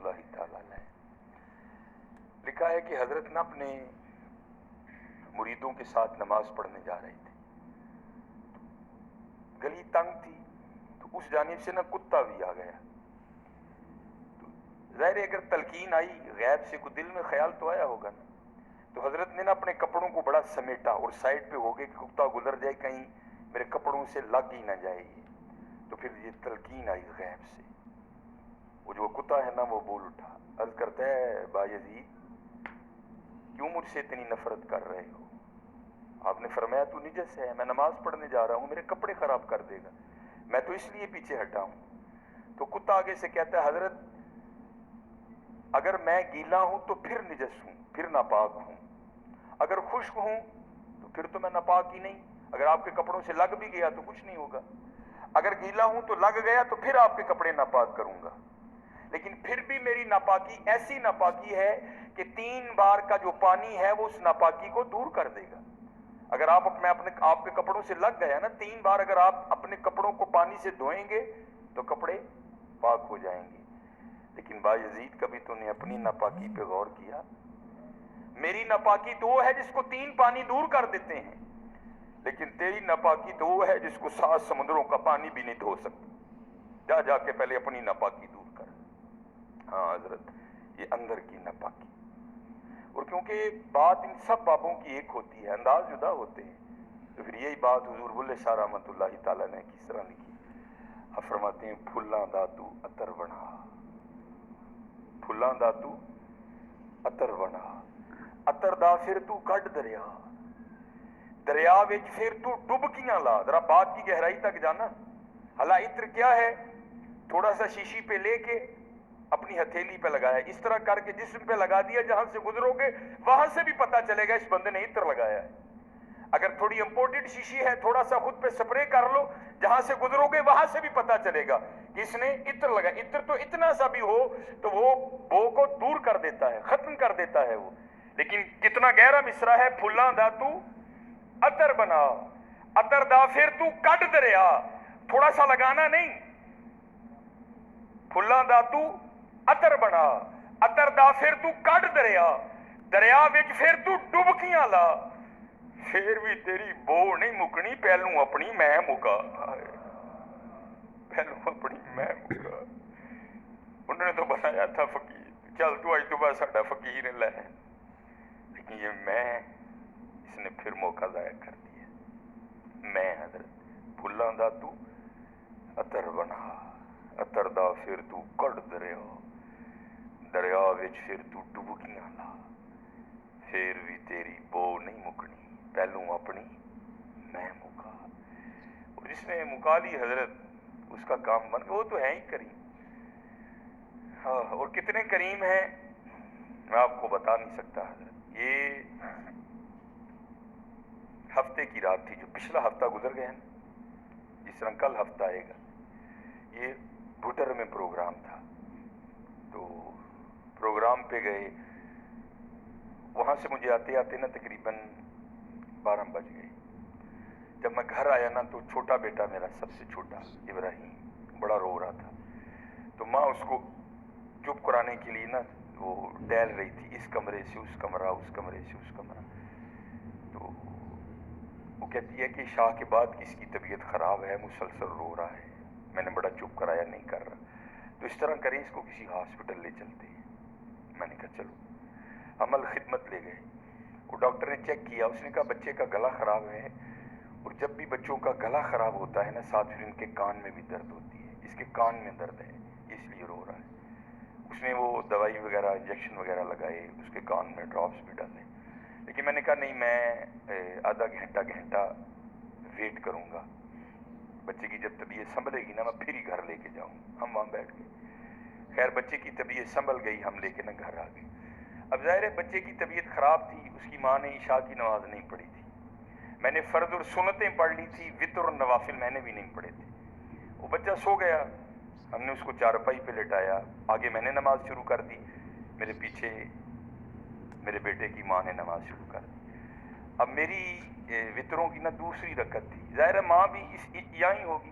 اللہ تعالیٰ علیہ. لکھا ہے کہ حضرت نے اپنے مریدوں کے ساتھ نماز پڑھنے جا رہے تھے. گلی تنگ تھی تو اس جانب سے نہ کتا بھی آ گیا. تو ظاہر اگر تلقین آئی غیب سے کوئی دل میں خیال تو آیا ہوگا نا. تو حضرت نے نا اپنے کپڑوں کو بڑا سمیٹا اور سائڈ پہ ہو گئے کہ کتا گزر جائے کہیں میرے کپڑوں سے لگ ہی نہ جائے. تو پھر یہ تلقین آئی غیب سے. وہ جو کتا ہے نا وہ بول اٹھا, عرض کرتا ہے بایزید کیوں مجھ سے اتنی نفرت کر رہے ہو؟ آپ نے فرمایا تو نجس ہے, میں نماز پڑھنے جا رہا ہوں, میرے کپڑے خراب کر دے گا, میں تو اس لیے پیچھے ہٹا ہوں. تو کتا آگے سے کہتا ہے حضرت اگر میں گیلا ہوں تو پھر نجس ہوں, پھر ناپاک ہوں. اگر خشک ہوں تو پھر تو میں ناپاک ہی نہیں. اگر آپ کے کپڑوں سے لگ بھی گیا تو کچھ نہیں ہوگا. اگر گیلا ہوں تو لگ گیا تو پھر آپ کے کپڑے ناپاک کروں گا. لیکن پھر بھی میری ناپاکی ایسی ناپاکی ہے کہ 3 بار کا جو پانی ہے وہ اس ناپاکی کو دور کر دے گا. اگر آپ کے کپڑوں سے لگ گیا نا 3 بار, اگر آپ اپنے کپڑوں کو پانی سے دھوئیں گے تو کپڑے پاک ہو جائیں گے. لیکن بایزید کبھی تو نے اپنی ناپاکی پہ غور کیا؟ میری ناپاکی تو وہ ہے جس کو 3 پانی دور کر دیتے ہیں, لیکن تیری ناپاکی تو وہ ہے جس کو 7 سمندروں کا پانی بھی نہیں دھو سکتا. جا جا کے پہلے اپنی ناپاکی دور کر. ہاں حضرت یہ اندر کی ناپاکی. اور کیونکہ بات ان سب بابوں کی ایک ہوتی ہے, انداز جدا ہوتے ہیں, تو پھر یہی بات حضور بلے شاہ رحمۃ اللہ تعالیٰ نے کس طرح لکھی. آپ فرماتے ہیں پھلاں دا تو عطر بنا, پھلاں دا تو عطر بنا, عطر دا پھر تو کڈ دریا, دریا وچ پھر تو ڈبکیاں لا. ذرا بات کی گہرائی تک جانا. حالا عطر کیا ہے؟ تھوڑا سا شیشی پہ لے کے اپنی ہتھیلی پہ لگایا, اس طرح کر کے جسم پہ لگا دیا, جہاں سے گزرو گے وہاں سے بھی پتا چلے گا اس بندے نے عطر لگایا ہے. اگر تھوڑی امپورٹڈ شیشی ہے تھوڑا سا خود پہ سپرے کر لو, جہاں سے گزرو گے وہاں سے بھی پتا چلے گا کہ اس نے عطر لگایا. عطر تو اتنا سا بھی ہو تو وہ بو کو دور کر دیتا ہے, ختم کر دیتا ہے وہ. لیکن کتنا گہرا مصرع ہے, پھلاں دا تو عطر بنا, عطر دا پھر تو کڈ دریا. تھوڑا سا لگانا نہیں, پھلاں دا تو عطر بنا, عطر دا پھر تو کڈ دریا, دریا وچ پھر تو ڈبکیاں لا. پھر بھی تیری بو نہیں مکنی, پہلوں اپنی میں مکا, پہلوں اپنی میں مکا. انہوں نے تو بنایا تھا فقیر, چل تو اج تو بعد ساڈا فقیر لے, لیکن یہ میں اس نے پھر موقع ضائع کر دیا. میں حضرت پھلاں دا تو عطر بنا, عطر دا پھر تو کڈ دریا, دریا وچ پھر تو ڈبکیاں لا. پھر بھی تیری بو نہیں مکنی, پہلوں اپنی میں مکا. اور جس نے مکا لی حضرت اس کا کام بن گیا. وہ تو ہے ہی کریم. ہاں, اور کتنے کریم ہیں میں آپ کو بتا نہیں سکتا حضرت. یہ ہفتے کی رات تھی, جو پچھلا ہفتہ گزر گیا نا, جس طرح کل ہفتہ آئے گا. یہ بھٹر میں پروگرام تھا, تو پروگرام پہ گئے. وہاں سے مجھے آتے آتے نا تقریباً 12 بج گئے. جب میں گھر آیا نا تو چھوٹا بیٹا میرا, سب سے چھوٹا ابراہیم, بڑا رو رہا تھا. تو ماں اس کو چپ کرانے کے لیے نا وہ ڈیل رہی تھی, اس کمرے سے اس کمرہ, اس کمرے سے اس کمرہ. تو وہ کہتی ہے کہ شاہ کے بعد کس کی طبیعت خراب ہے, مسلسل رو رہا ہے. میں نے بڑا چپ کرایا, نہیں کر رہا. تو اس طرح کریں, اس کو کسی ہاسپٹل لے چلتے ہیں. میں نے کہا چلو. عمل خدمت لے گئے. وہ ڈاکٹر نے چیک کیا, اس نے کہا بچے کا گلا خراب ہے, اور جب بھی بچوں کا گلا خراب ہوتا ہے نا ساتھ پھر ان کے کان میں بھی درد ہوتی ہے. اس کے کان میں درد ہے اس لیے رو رہا ہے. اس نے وہ دوائی وغیرہ انجیکشن وغیرہ لگائے, اس کے کان میں ڈراپس بھی ڈالے. لیکن میں نے کہا نہیں, میں آدھا گھنٹہ ویٹ کروں گا. بچے کی جب طبیعت سنبھلے گی نا میں پھر ہی گھر لے کے جاؤں. ہم وہاں بیٹھ گئے. خیر بچے کی طبیعت سنبھل گئی, ہم لے کے نا گھر آ گئے. اب ظاہر ہے بچے کی طبیعت خراب تھی, اس کی ماں نے عشاء کی نماز نہیں پڑھی تھی. میں نے فرض اور سنتیں پڑھ لی تھی, وتر اور نوافل میں نے بھی نہیں پڑھے تھے. وہ بچہ سو گیا, ہم نے اس کو چارپائی پہ لٹایا. آگے میں نے نماز شروع کر دی, میرے پیچھے میرے بیٹے کی ماں نے نماز شروع کر دی. اب میری وطروں کی نا دوسری رکعت تھی. ظاہر ہے ماں بھی یہاں ہی ہوگی,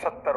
70